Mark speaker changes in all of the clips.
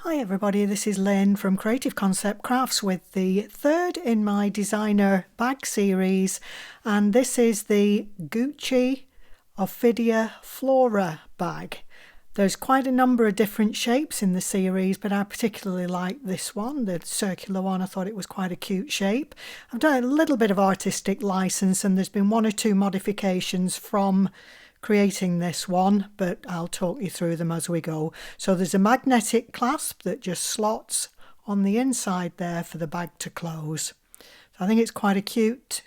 Speaker 1: Hi everybody, this is Lynn from Creative Concept Crafts with the third in my designer bag series, and this is the Gucci Ophidia Floral bag. There's quite a number of different shapes in the series, but I particularly like this one, the circular one. I thought it was quite a cute shape. I've done a little bit of artistic license and there's been one or two modifications from creating this one, but I'll talk you through them as we go. So there's a magnetic clasp that just slots on the inside there for the bag to close. So I think it's quite a cute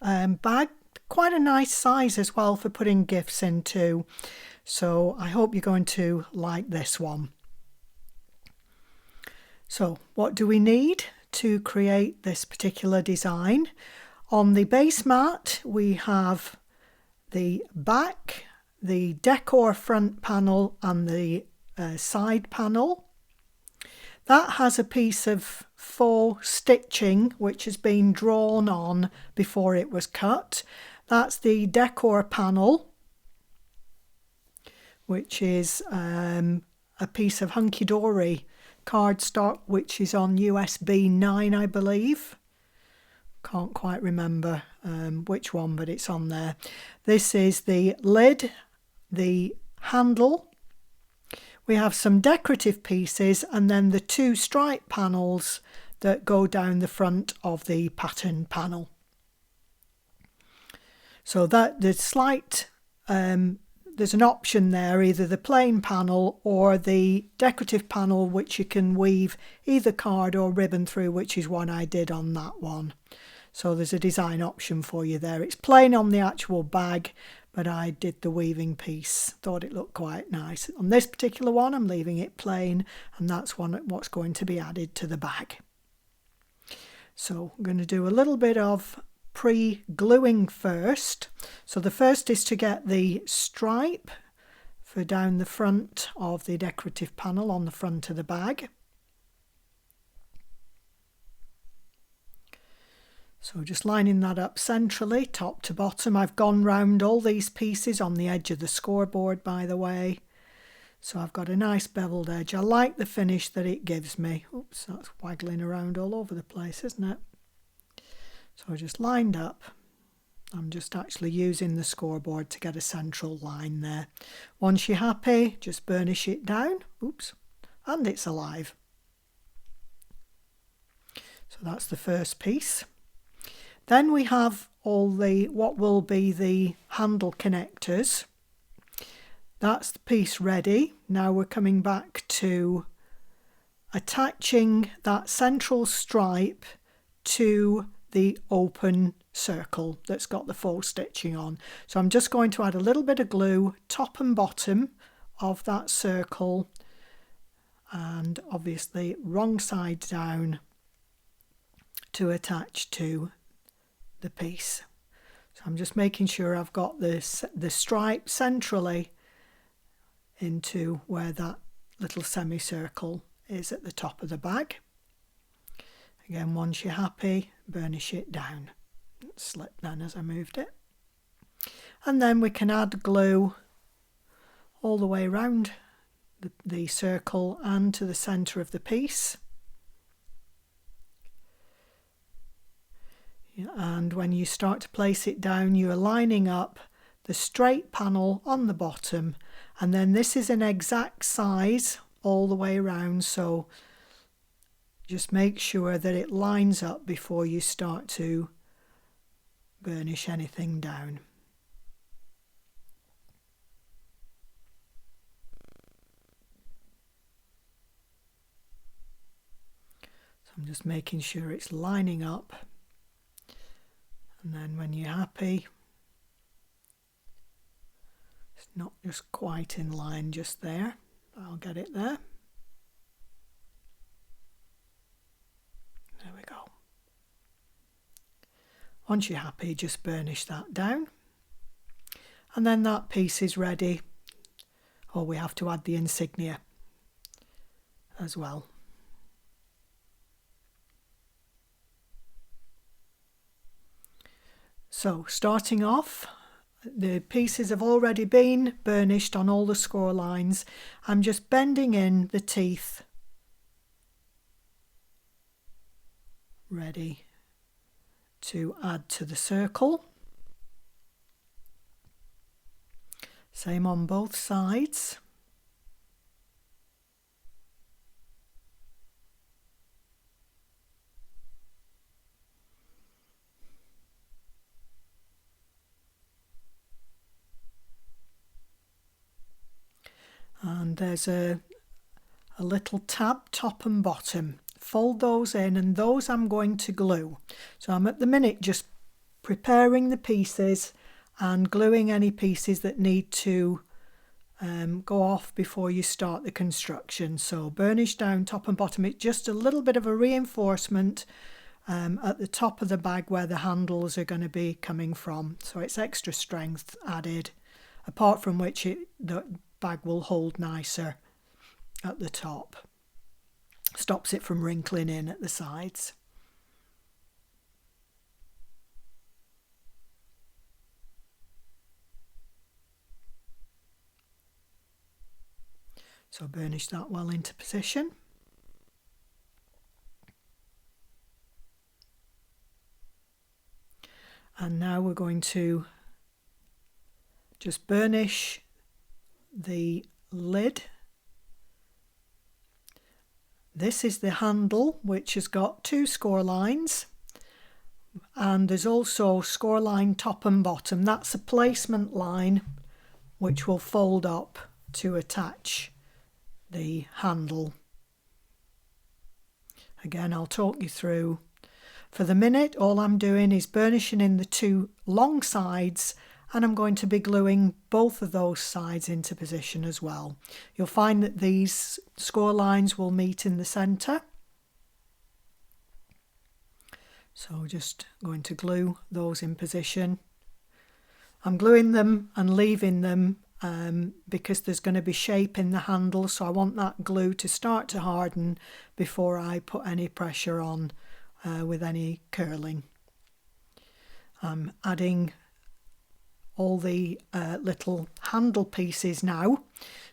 Speaker 1: bag, quite a nice size as well for putting gifts into. So I hope you're going to like this one. So what do we need to create this particular design? On the base mat we have the back, the decor front panel and the side panel. That has a piece of faux stitching which has been drawn on before it was cut. That's the decor panel, which is a piece of hunky-dory cardstock which is on USB 9, I believe. Can't quite remember which one, but it's on there. This is the lid, the handle. We have some decorative pieces and then the two stripe panels that go down the front of the pattern panel. So that the slight there's an option there, either the plain panel or the decorative panel, which you can weave either card or ribbon through, which is what I did on that one. So there's a design option for you there. It's plain on the actual bag, but I did the weaving piece. Thought it looked quite nice. On this particular one, I'm leaving it plain, and that's what's going to be added to the bag. So I'm going to do a little bit of pre-gluing first. So the first is to get the stripe for down the front of the decorative panel on the front of the bag. So just lining that up centrally, top to bottom. I've gone round all these pieces on the edge of the scoreboard, by the way. So I've got a nice beveled edge. I like the finish that it gives me. Oops, that's waggling around all over the place, isn't it? So I just lined up. I'm just actually using the scoreboard to get a central line there. Once you're happy, just burnish it down. Oops, and it's alive. So that's the first piece. Then we have all the what will be the handle connectors. That's the piece ready. Now we're coming back to attaching that central stripe to the open circle that's got the faux stitching on. So I'm just going to add a little bit of glue top and bottom of that circle, and obviously wrong side down to attach to the piece. So I'm just making sure I've got the stripe centrally into where that little semicircle is at the top of the bag. Again, once you're happy, burnish it down. It slipped then as I moved it. And then we can add glue all the way around the circle and to the centre of the piece. And when you start to place it down, you're lining up the straight panel on the bottom, and then this is an exact size all the way around, so just make sure that it lines up before you start to burnish anything down. So I'm just making sure it's lining up. And then when you're happy, it's not just quite in line just there, but I'll get it there. There we go. Once you're happy, just burnish that down. And then that piece is ready. Oh, we have to add the insignia as well. So starting off, the pieces have already been burnished on all the score lines. I'm just bending in the teeth ready to add to the circle. Same on both sides. And there's a little tab top and bottom. Fold those in, and those I'm going to glue. So I'm at the minute just preparing the pieces and gluing any pieces that need to go off before you start the construction. So burnish down top and bottom. It's just a little bit of a reinforcement at the top of the bag where the handles are going to be coming from. So it's extra strength added, apart from which the bag will hold nicer at the top. Stops it from wrinkling in at the sides. So burnish that well into position. And now we're going to just burnish the lid. This is the handle, which has got 2 score lines, and there's also score line top and bottom. That's a placement line which will fold up to attach the handle. Again, I'll talk you through. For the minute, all I'm doing is burnishing in the 2 long sides, and I'm going to be gluing both of those sides into position as well. You'll find that these score lines will meet in the centre. So just going to glue those in position. I'm gluing them and leaving them because there's going to be shape in the handle, so I want that glue to start to harden before I put any pressure on with any curling. I'm adding all the little handle pieces now.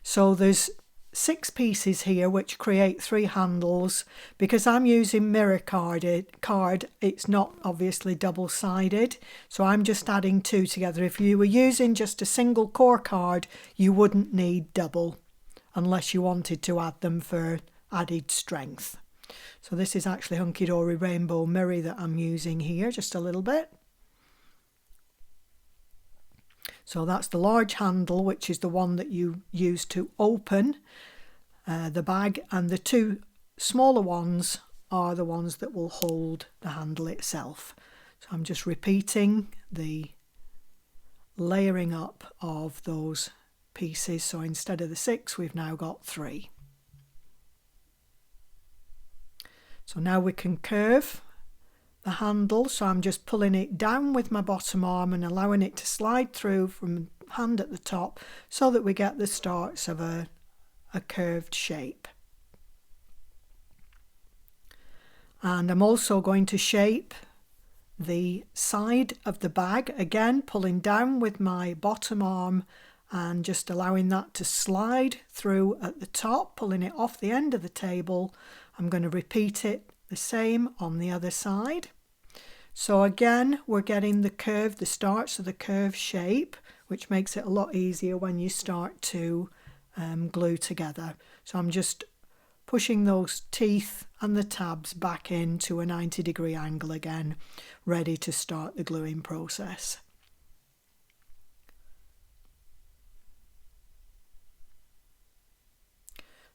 Speaker 1: So there's 6 pieces here which create 3 handles. Because I'm using mirror card, it's not obviously double-sided, so I'm just adding 2 together. If you were using just a single core card, you wouldn't need double unless you wanted to add them for added strength. So this is actually Hunky Dory Rainbow Mirror that I'm using here, just a little bit. So that's the large handle, which is the one that you use to open the bag, and the 2 smaller ones are the ones that will hold the handle itself. So I'm just repeating the layering up of those pieces. So instead of the 6, we've now got 3. So now we can curve the handle, so I'm just pulling it down with my bottom arm and allowing it to slide through from hand at the top so that we get the starts of a curved shape. And I'm also going to shape the side of the bag, again pulling down with my bottom arm and just allowing that to slide through at the top, pulling it off the end of the table. I'm going to repeat it the same on the other side. So again, we're getting the curve, the starts of the curve shape, which makes it a lot easier when you start to glue together. So I'm just pushing those teeth and the tabs back into a 90-degree angle again, ready to start the gluing process.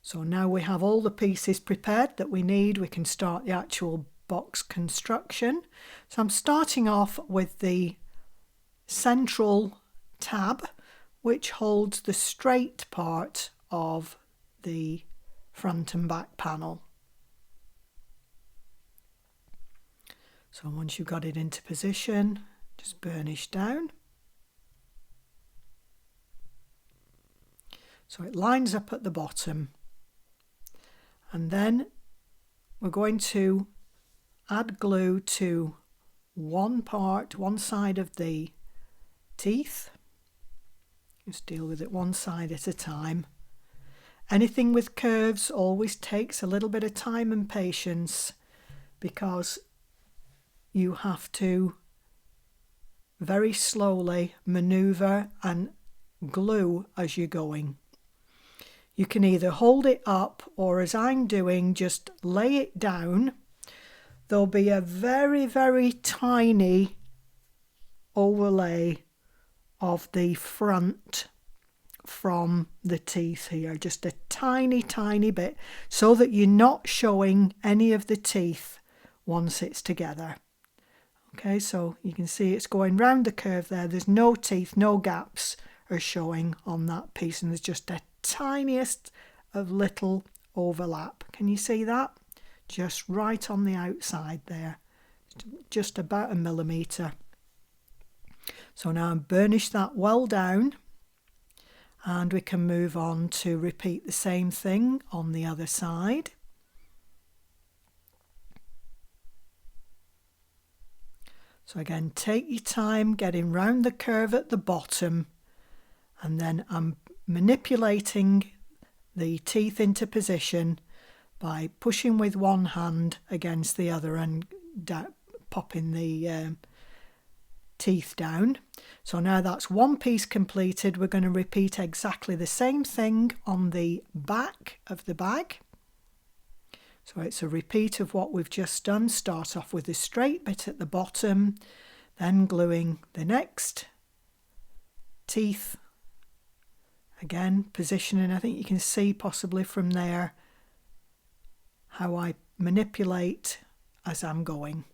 Speaker 1: So now we have all the pieces prepared that we need, we can start the actual box construction. So I'm starting off with the central tab, which holds the straight part of the front and back panel. So once you've got it into position, just burnish down. So it lines up at the bottom. And then we're going to add glue to one side of the teeth. Just deal with it one side at a time. Anything with curves always takes a little bit of time and patience, because you have to very slowly maneuver and glue as you're going. You can either hold it up or, as I'm doing, just lay it down. There'll be a very, very tiny overlay of the front from the teeth here, just a tiny bit, so that you're not showing any of the teeth once it's together. Okay, so you can see it's going round the curve there. There's no teeth, no gaps are showing on that piece, and there's just a tiniest of little overlap. Can you see that? Just right on the outside there, just about 1 millimetre. So now burnish that well down, and we can move on to repeat the same thing on the other side. So again, take your time getting round the curve at the bottom, and then I'm manipulating the teeth into position by pushing with one hand against the other and popping the teeth down. So now that's one piece completed. We're going to repeat exactly the same thing on the back of the bag. So it's a repeat of what we've just done. Start off with the straight bit at the bottom, then gluing the next teeth. Again, positioning. I think you can see possibly from there how I manipulate as I'm going.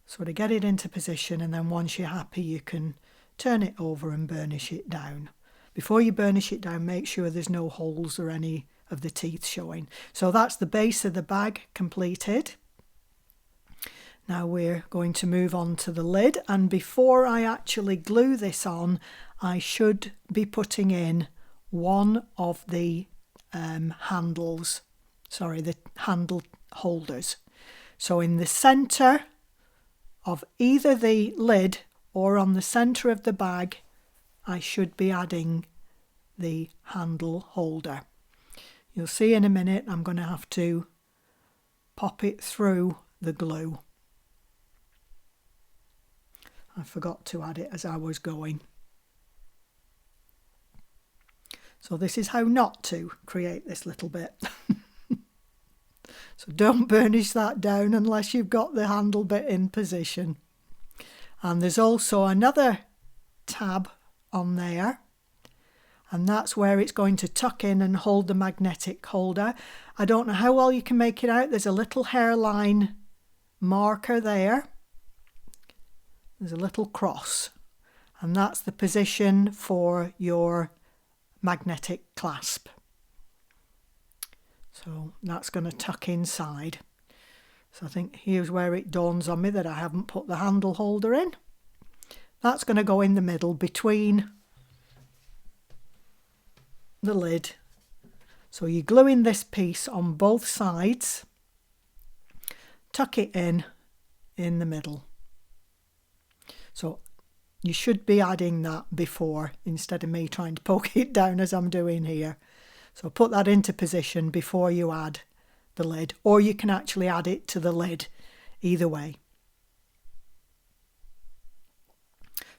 Speaker 1: So to get it into position, and then once you're happy, you can turn it over and burnish it down. Before you burnish it down, make sure there's no holes or any of the teeth showing. So that's the base of the bag completed. Now we're going to move on to the lid, and before I actually glue this on, I should be putting in one of the handle holders. So in the centre of either the lid or on the centre of the bag, I should be adding the handle holder. You'll see in a minute I'm going to have to pop it through the glue. I forgot to add it as I was going. So this is how not to create this little bit. So don't burnish that down unless you've got the handle bit in position. And there's also another tab on there, and that's where it's going to tuck in and hold the magnetic holder. I don't know how well you can make it out. There's a little hairline marker there. There's a little cross, and that's the position for your magnetic clasp. So that's going to tuck inside. So I think here's where it dawns on me that I haven't put the handle holder in. That's going to go in the middle between the lid. So you're gluing this piece on both sides. Tuck it in the middle. So you should be adding that before, instead of me trying to poke it down as I'm doing here. So put that into position before you add the lid, or you can actually add it to the lid, either way.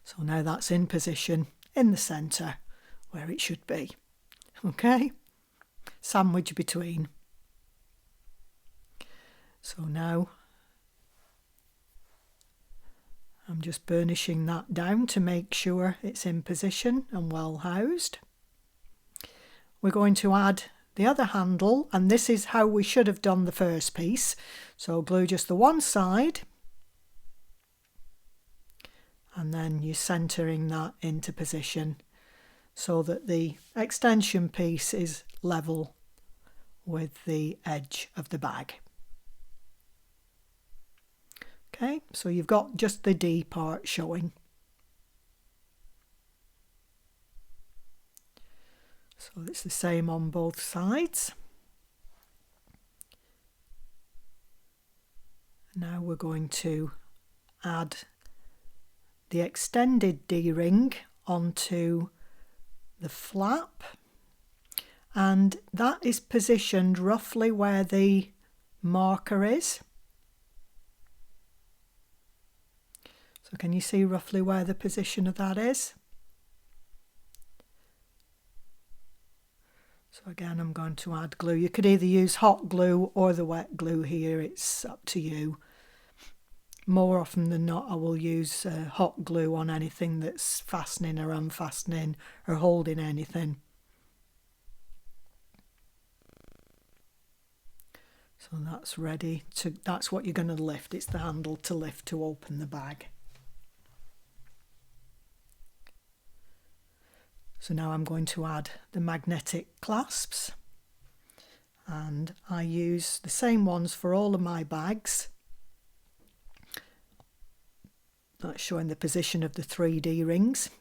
Speaker 1: So now that's in position in the centre where it should be. Okay, sandwich between. So now I'm just burnishing that down to make sure it's in position and well housed. We're going to add the other handle, and this is how we should have done the first piece. So glue just the one side, and then you're centering that into position so that the extension piece is level with the edge of the bag. Okay, so you've got just the D part showing. So it's the same on both sides. Now we're going to add the extended D-ring onto the flap, and that is positioned roughly where the marker is. So can you see roughly where the position of that is? So again, I'm going to add glue. You could either use hot glue or the wet glue here, it's up to you. More often than not, I will use hot glue on anything that's fastening or unfastening or holding anything. So that's ready to, that's what you're going to lift. It's the handle to lift to open the bag. So now I'm going to add the magnetic clasps, and I use the same ones for all of my bags. That's showing the position of the 3D rings,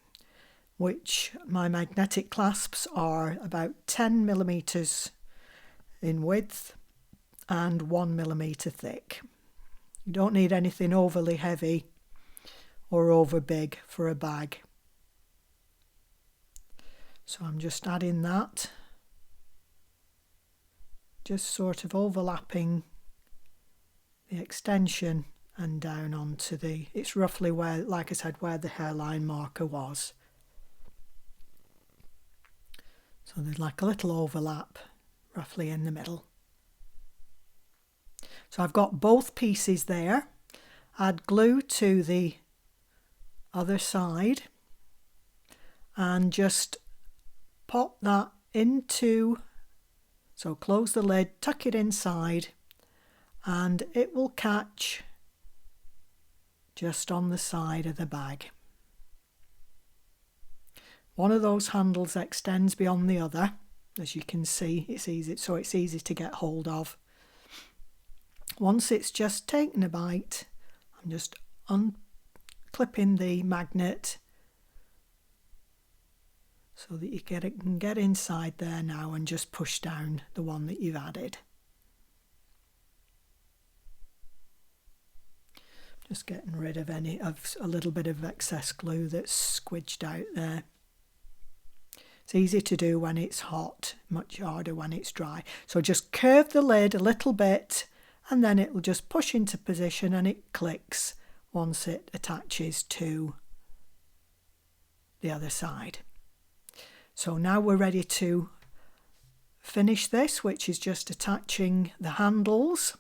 Speaker 1: which my magnetic clasps are about 10 millimeters in width and 1 millimeter thick. You don't need anything overly heavy or over big for a bag. So I'm just adding that, just sort of overlapping the extension and down onto the, it's roughly where, like I said, where the hairline marker was. So there's like a little overlap roughly in the middle. So I've got both pieces there. Add glue to the other side and just pop that into, so close the lid, tuck it inside, and it will catch just on the side of the bag. One of those handles extends beyond the other, as you can see. It's easy, so it's easy to get hold of. Once it's just taken a bite, I'm just unclipping the magnet so that you can get inside there now and just push down the one that you've added. Just getting rid of a little bit of excess glue that's squidged out there. It's easy to do when it's hot, much harder when it's dry. So just curve the lid a little bit and then it will just push into position and it clicks once it attaches to the other side. So now we're ready to finish this, which is just attaching the handles.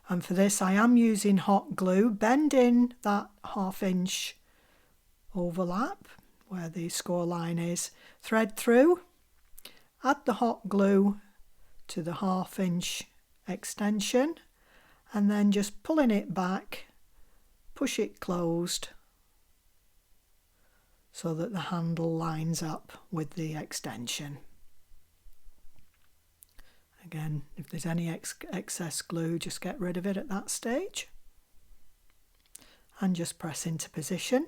Speaker 1: And for this I am using hot glue. Bend in that 1/2 inch overlap where the score line is, thread through, add the hot glue to the 1/2 inch extension, and then just pulling it back, push it closed so that the handle lines up with the extension. Again, if there's any excess glue, just get rid of it at that stage and just press into position.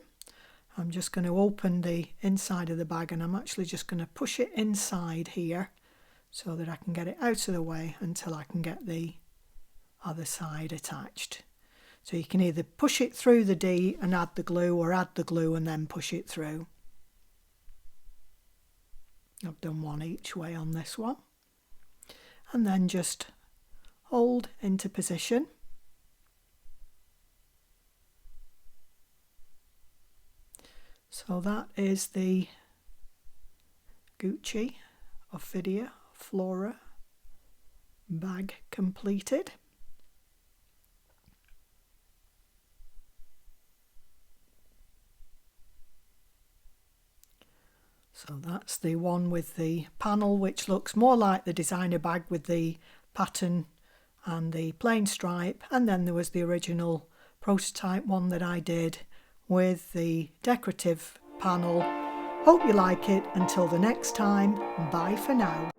Speaker 1: I'm just going to open the inside of the bag and I'm actually just going to push it inside here so that I can get it out of the way until I can get the other side attached. So you can either push it through the D and add the glue, or add the glue and then push it through. I've done one each way on this one. And then just hold into position. So that is the Gucci Ophidia Floral bag completed. So that's the one with the panel, which looks more like the designer bag with the pattern and the plain stripe. And then there was the original prototype one that I did with the decorative panel. Hope you like it. Until the next time, bye for now.